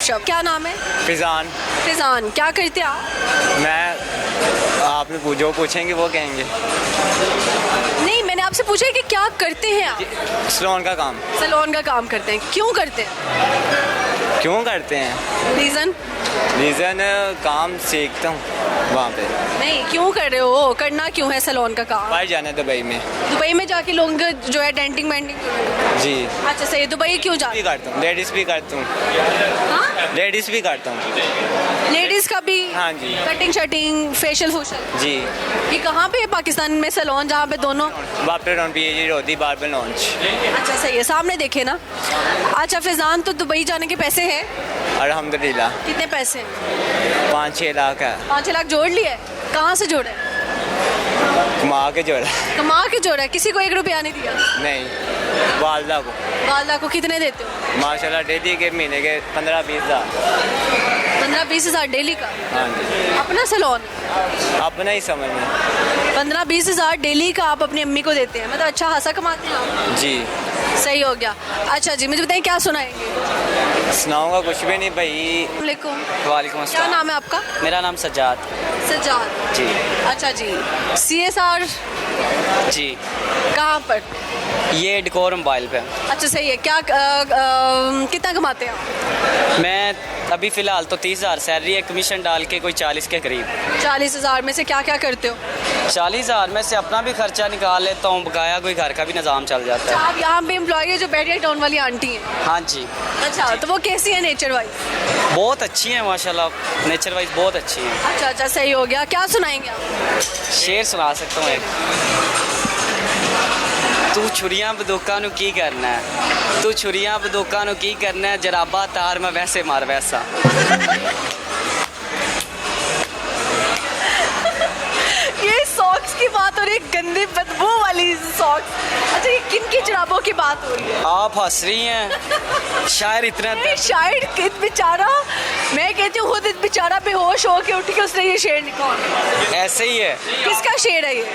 ऋषभ, क्या नाम है? फिजान। फिजान, क्या करते हैं आप? मैं आपने जो पूछेंगे वो कहेंगे। नहीं, मैंने आपसे पूछा है कि क्या करते हैं आप? सैलून का काम। सैलून का काम करते हैं, क्यों करते हैं? क्यों करते हैं? रीज़न? रीज़न काम सीखता हूँ वहाँ पे। नहीं, क्यों कर रहे हो? करना क्यों है सैलून का काम? बाहर जाना है दुबई में। दुबई में जाके लोग जो है डेंटिंग वेंटिंग। जी। अच्छा सही है, दुबई क्यों जा? भी करता हूँ, लेडीज़ भी करता हूँ। हाँ, लेडीज़ भी करता हूँ। लेडीज़ का भी? हाँ जी। कटिंग शटिंग फेशियल फूशियल? जी। ये कहाँ पे है पाकिस्तान में सैलून जहाँ पे दोनों? बापर रॉन पी रोदी बार्बर लॉन्च। अच्छा सही है, सामने देखे ना। अच्छा फिजान, तो दुबई जाने के पैसे हैं? अल्हम्दुलिल्लाह। कितने पैसे? 5-6 लाख है। 5 लाख जोड़ लिए? कहाँ से जोड़े? कमा के जोड़ा। कमा के जोड़ा है, किसी को 1 रुपया नहीं दिया? नहीं, वालदा को। वालदा को कितने देते हो? माशाल्लाह डेली के महीने के 15-20 हज़ार। 15-20 हज़ार डेली का? हाँ जी। अपना सैलून? अपना ही समझ में। 15-20 हज़ार डेली का आप अपनी अम्मी को देते हैं, मतलब अच्छा खासा कमाते हैं आप? जी। सही हो गया। अच्छा जी, मुझे बताइए क्या सुनाएंगे? सुनाऊंगा कुछ भी नहीं भाई। वालेकुम। वालेकुम क्या अस्सलाम। नाम है आपका? मेरा नाम सज्जाद। सज्जाद जी। अच्छा जी। CSR जी। कहाँ पर? ये डेकोर मोबाइल पे। अच्छा सही है, क्या कितना कमाते हैं आप? मैं अभी फ़िलहाल तो 30,000 सैलरी है, कमीशन डाल के कोई 40 के करीब। 40 हज़ार में से क्या क्या करते हो? 40,000 में से अपना भी खर्चा निकाल लेता हूँ, बकाया कोई घर का भी निज़ाम चल जाता अच्छा, है। आप यहाँ पे एम्प्लॉय है जो बैरिया टाउन वाली आंटी हैं? हाँ जी। अच्छा, तो वो कैसी है नेचर वाइज? बहुत अच्छी हैं माशाल्लाह, नेचर वाइज बहुत अच्छी हैं। अच्छा अच्छा सही हो गया। क्या सुनाएंगे आप? शेर सुना सकता हूँ एक। तू छुरियां बंदूकां नू की करना है, तू छुरियां बंदूकां नू की करना है, जराबा तार मैं वैसे मार वैसा। ये सॉक्स की बात हो रही है, गंदी बदबू वाली सॉक्स। अच्छा, ये किन की जुराबों की बात हो रही है? आप हंस रही हैं, शायर इतना ये शायद कित बेचारा, मैं कहती हूँ खुद बेचारा बेहोश हो के उठ के उसने ये शेर निकाला। ऐसे ही है। किसका शेर है ये?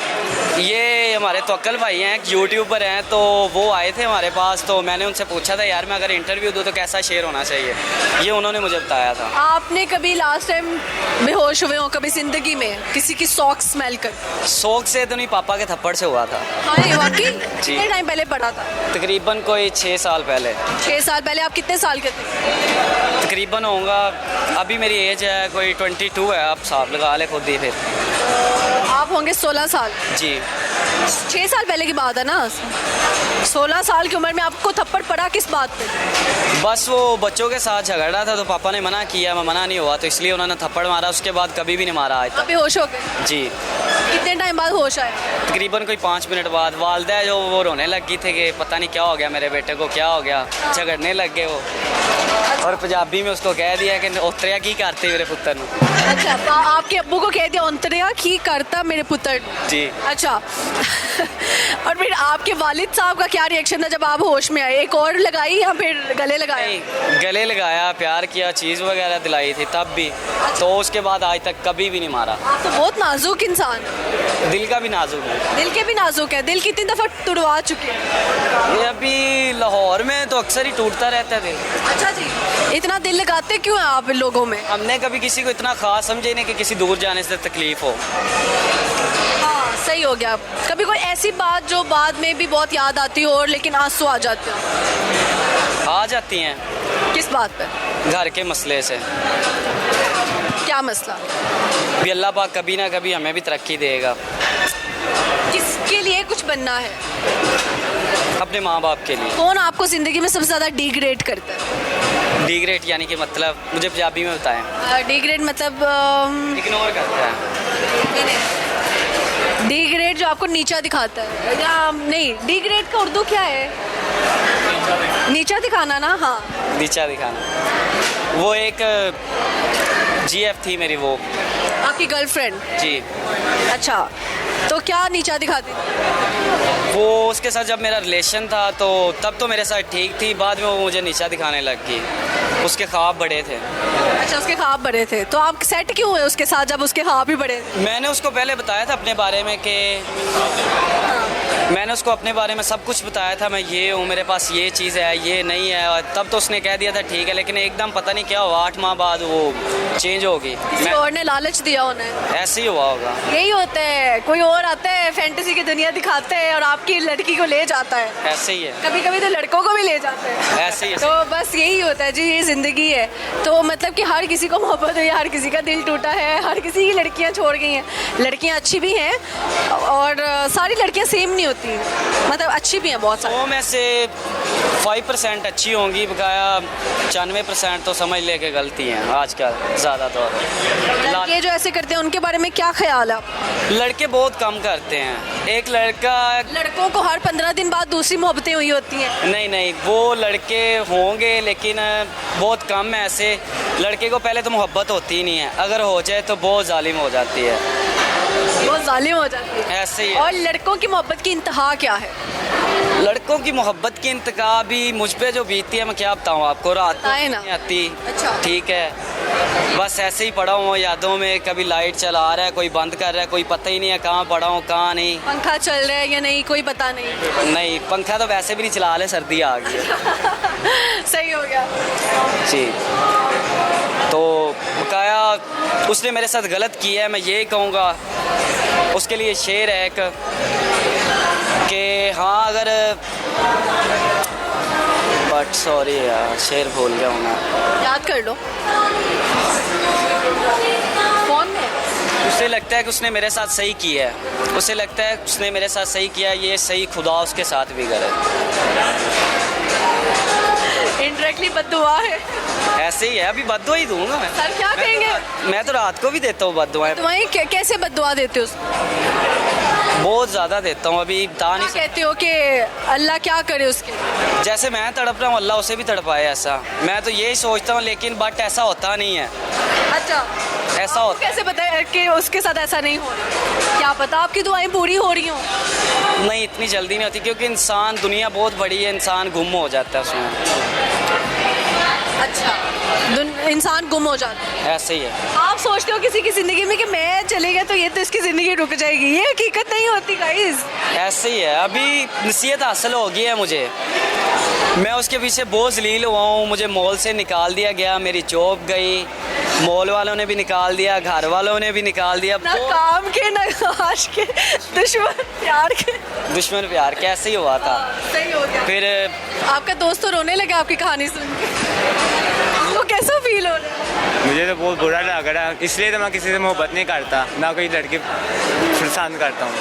ये हमारे तवक्कल भाई हैं, एक यूट्यूबर हैं, तो वो आए थे हमारे पास, तो मैंने उनसे पूछा था यार मैं अगर इंटरव्यू दूँ तो कैसा शेर होना चाहिए, ये उन्होंने मुझे बताया था। आपने कभी लास्ट टाइम बेहोश हुए हो कभी जिंदगी में किसी की सॉक्स स्मेल कर? शौक से तो नहीं, पापा के थप्पड़ से हुआ था। हाँ ये वाकई? कितने टाइम पहले पढ़ा था? तकरीबन कोई 6 साल पहले। 6 साल पहले? आप कितने साल के थे? तकरीबन होऊंगा, अभी मेरी एज है कोई 22 है, आप हिसाब लगा ले खुद ही फिर। आप होंगे 16 साल। जी। 6 साल पहले की बात है ना। 16 साल की उम्र में आपको थप्पड़ पड़ा किस बात पे? बस वो बच्चों के साथ झगड़ा था तो पापा ने मना किया, मैं मना नहीं हुआ, तो इसलिए उन्होंने थप्पड़ मारा, उसके बाद कभी भी नहीं मारा आज आप तक। बेहोश हो गए? जी। कितने टाइम बाद होश आए? तकरीबन कोई 5 मिनट बाद। वालदा है जो वो रोने लगी थी कि पता नहीं क्या हो गया मेरे बेटे को, क्या हो गया, झगड़ने लग गए वो, और पंजाबी में उसको कह दिया कि उतरिया की करते मेरे पुत्र नू। अच्छा, तो आपके अब्बू को कह दिया उतरिया की करता मेरे पुत्र? जी। अच्छा। और फिर आपके वालिद साहब का क्या रिएक्शन था जब आप होश में आए? एक और लगाई या फिर गले लगाए? नहीं, गले लगाया, प्यार किया, चीज़ वगैरह दिलाई थी तब भी, तो उसके बाद आज तक कभी भी नहीं मारा। आप तो बहुत नाजुक इंसान। दिल का भी नाजुक है। दिल के भी नाजुक है। दिल कितनी दफ़ा तुड़वा चुके हैं? ये अभी लाहौर में तो अक्सर ही टूटता रहता है दिल। अच्छा जी, इतना दिल लगाते क्यों हैं आप लोगों में? हमने कभी किसी को इतना खास समझे नहीं कि किसी दूर जाने से तकलीफ हो। हाँ सही हो गया। कभी कोई ऐसी बात जो बाद में भी बहुत याद आती हो और लेकिन आंसू आ जाते हो? आ जाती हैं। किस बात पे? घर के मसले से। क्या मसला? भी अल्लाह पाक कभी ना कभी हमें भी तरक्की देगा। किसके लिए कुछ बनना है? अपने माँ बाप के लिए। कौन आपको ज़िंदगी में सबसे ज़्यादा डिग्रेड करता है? डिग्रेड यानी कि मतलब मुझे पंजाबी में बताएं। डिग्रेड मतलब इग्नोर करता है। डिग्रेड जो आपको नीचा दिखाता है या नहीं? डिग्रेड का उर्दू क्या है? नीचा दिखाना ना। हाँ, नीचा दिखाना। वो एक GF थी मेरी, वो आपकी गर्लफ्रेंड? जी। अच्छा, तो क्या नीचा दिखाती थी? वो उसके साथ जब मेरा रिलेशन था तो तब तो मेरे साथ ठीक थी, बाद में वो मुझे नीचा दिखाने लग गई। उसके ख्वाब बड़े थे। अच्छा, उसके ख्वाब बड़े थे, तो आप सेट क्यों हुए उसके साथ जब उसके ख्वाब ही बड़े थे? मैंने उसको पहले बताया था अपने बारे में कि मैंने उसको अपने बारे में सब कुछ बताया था, मैं ये हूँ, मेरे पास ये चीज़ है, ये नहीं है, और तब तो उसने कह दिया था ठीक है, लेकिन एकदम पता नहीं क्या हुआ, 8 माह बाद वो चेंज हो गई। किसी और ने लालच दिया उन्हें? ऐसे ही हुआ होगा। यही होता है, कोई और आता है फैंटेसी की दुनिया दिखाते हैं और आपकी लड़की को ले जाता है। ऐसे ही है, कभी कभी तो लड़कों को भी ले जाते हैं। ऐसे ही है। तो बस यही होता है जी, ये ज़िंदगी है। तो मतलब कि हर किसी को मोहब्बत हुई, हर किसी का दिल टूटा है, हर किसी की लड़कियां छोड़ गई हैं। लड़कियां अच्छी भी हैं और सारी लड़कियां सेम नहीं होती, मतलब अच्छी भी हैं बहुत सारी। वो में से 5% अच्छी होंगी, बकाया 95% तो समझ ले के गलती हैं आजकल ज़्यादातर। लड़के जो ऐसे करते हैं उनके बारे में क्या ख्याल है? लड़के बहुत कम करते हैं। एक लड़का, लड़कों को हर 15 दिन बाद दूसरी मोहब्बतें हुई होती हैं। नहीं, वो लड़के होंगे लेकिन बहुत कम है ऐसे। लड़के को पहले तो मोहब्बत होती ही नहीं है, अगर हो जाए तो बहुत जालिम हो जाती है, बहुत जालिम हो जाती है। ऐसे ही है। और लड़कों की मोहब्बत की इंतहा क्या है? लड़कों की मोहब्बत की इंतहा भी मुझ पे जो बीतती है, मैं क्या बताऊँ आपको, रात को बताए ना। नहीं आती। अच्छा। ठीक है, बस ऐसे ही पड़ा हूँ यादों में, कभी लाइट चला रहा है, कोई बंद कर रहा है, कोई पता ही नहीं है कहाँ पड़ा हूँ कहाँ नहीं। पंखा चल रहा है या नहीं कोई पता नहीं। नहीं, पंखा तो वैसे भी नहीं चला रहे, सर्दी आ गई है। सही हो गया जी, तो बकाया उसने मेरे साथ गलत किया है, मैं ये कहूँगा। उसके लिए शेर है एक कि हाँ अगर, बट सॉरी यार, शेर भूल गया हूँ मैं। याद कर लो फोन में। उसे लगता है कि उसने मेरे साथ सही किया है, उसे लगता है उसने मेरे साथ सही किया है, ये सही खुदा उसके साथ भी करे। इनडायरेक्टली बद्दुआ है। ऐसे ही है, अभी बद्दुआ ही दूंगा मैं। सर क्या कहेंगे? मैं तो रात को भी देता हूँ बद्दुआएं, तुम्हारी कैसे बद्दुआ देते हो उसको? बहुत ज़्यादा देता हूँ, अभी बता नहीं क्या कहते हो कि अल्लाह क्या करे उसके? जैसे मैं तड़प रहा हूँ अल्लाह उसे भी तड़पाए, ऐसा मैं तो यही सोचता हूँ, लेकिन बट ऐसा होता नहीं है। अच्छा, ऐसा होता कैसे पता है कि उसके साथ ऐसा नहीं हो रहा? क्या पता आपकी दुआएं पूरी हो रही हों। नहीं, इतनी जल्दी नहीं होती, क्योंकि इंसान, दुनिया बहुत बड़ी है, इंसान गुम हो जाता है उसमें। अच्छा, इंसान गुम हो जाता है। ऐसे ही है। आप सोचते हो किसी की ज़िंदगी में कि मैं चले गया तो ये तो इसकी ज़िंदगी रुक जाएगी, ये हकीकत नहीं होती गाइस। ऐसे ही है, अभी नसीहत हासिल हो गई है मुझे, मैं उसके पीछे बहुत जलील हुआ हूँ। मुझे मॉल से निकाल दिया गया, मेरी जॉब गई, मॉल वालों ने भी निकाल दिया, घर वालों ने भी निकाल दिया। ना काम के ना आश के, दुश्मन प्यार के। दुश्मन प्यार के, ऐसे ही हुआ था। सही हो गया। फिर आपका दोस्त तो रोने लगा आपकी कहानी सुन के। आपको कैसा फील हो रहा है? मुझे तो बहुत बुरा लग रहा है, इसलिए तो मैं किसी से मोहब्बत नहीं करता, ना कोई लड़की पसंद करता हूँ।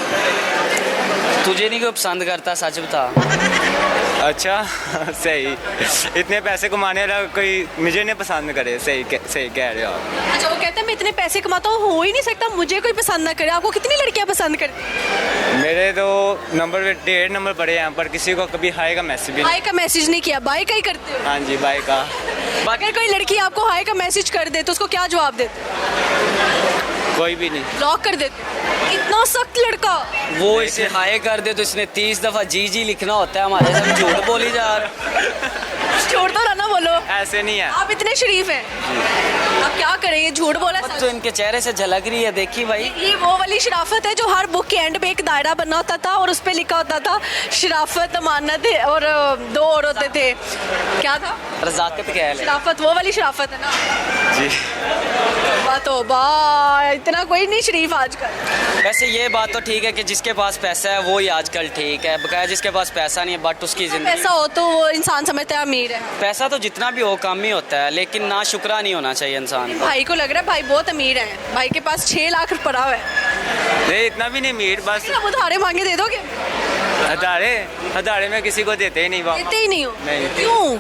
तुझे नहीं कोई पसंद करता, सच बता। अच्छा सही, इतने पैसे कमाने वाला कोई मुझे नहीं पसंद करे, सही कह रहे हो आप। अच्छा, वो कहते हैं मैं इतने पैसे कमाता हूँ, हो ही नहीं सकता मुझे कोई पसंद ना करे। आपको कितनी लड़कियाँ पसंद करती? मेरे तो नंबर 1.5 नंबर पड़े हैं, पर किसी को कभी हाई का मैसेज भी हाई का मैसेज नहीं किया, बाय का ही करते हो? हाँ जी, बाय का। अगर कोई लड़की आपको हाई का मैसेज कर दे तो उसको क्या जवाब देते? कोई भी नहीं, ब्लॉक कर देते? इतना सख्त लड़का। वो इसे हाय कर दे तो इसने 30 दफ़ा जी लिखना होता है, हमारे साथ झूठ बोली जा रहा। छोड़ दो ना बोलो, ऐसे नहीं है। आप इतने शरीफ हैं, आप क्या करें, ये झूठ बोला अब सच। तो इनके चेहरे से झलक रही है, देखी भाई। ये वो वाली शराफत है जो हर बुक के एंड पे एक दायरा बना होता था और उस पे लिखा होता था शराफत, अमानत और 2 और होते थे, क्या था? रज़ाकत कह ले। शराफत, वो वाली शराफत है ना जी, तो इतना कोई नहीं शरीफ आजकल। वैसे ये बात तो ठीक है कि जिसके पास पैसा है वो ही आजकल ठीक है, बकाया जिसके पास पैसा नहीं है बट उसकी ज़िंदगी। पैसा हो तो वो इंसान समझता है अमीर है। पैसा तो जितना भी हो कम ही होता है, लेकिन ना शुक्रा नहीं होना चाहिए इंसान को। भाई को लग रहा है भाई बहुत अमीर है, भाई के पास 6 लाख पड़ा हुआ है। नहीं इतना भी नहीं मीर, बस आप उधारे मांगे दे दोगे? हदारे में किसी को देते ही नहीं, देते ही नहीं हो? नहीं। क्यों?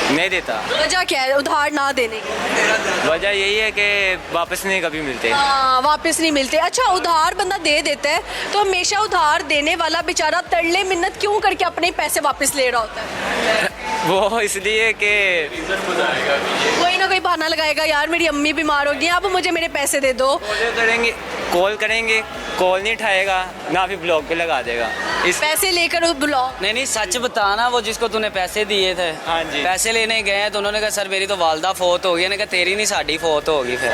नहीं देता। वजह क्या है उधार ना देने की? वजह यही है कि वापस नहीं कभी मिलते। हाँ, वापस नहीं मिलते। अच्छा, उधार बंदा दे देता है तो हमेशा उधार देने वाला बेचारा तरले मिन्नत क्यों करके अपने पैसे वापस ले रहा होता है? वो इसलिए कि कोई ना कोई बहाना लगाएगा, यार मेरी अम्मी बीमार हो गई, अब मुझे मेरे पैसे दे दो। करेंगे कॉल करेंगे, कॉल नहीं उठाएगा ना, फिर ब्लॉक पे लगा देगा। इस पैसे लेकर वो ब्लॉक। नहीं नहीं, सच बताना, वो जिसको तूने पैसे दिए थे, हाँ जी। पैसे लेने गए तो उन्होंने कहा सर मेरी तो वालदा फोत हो गई। मैंने कहा तेरी नहीं साड़ी फोत होगी फिर।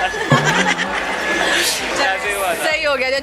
ऐसे हुआ था। सही हो गया।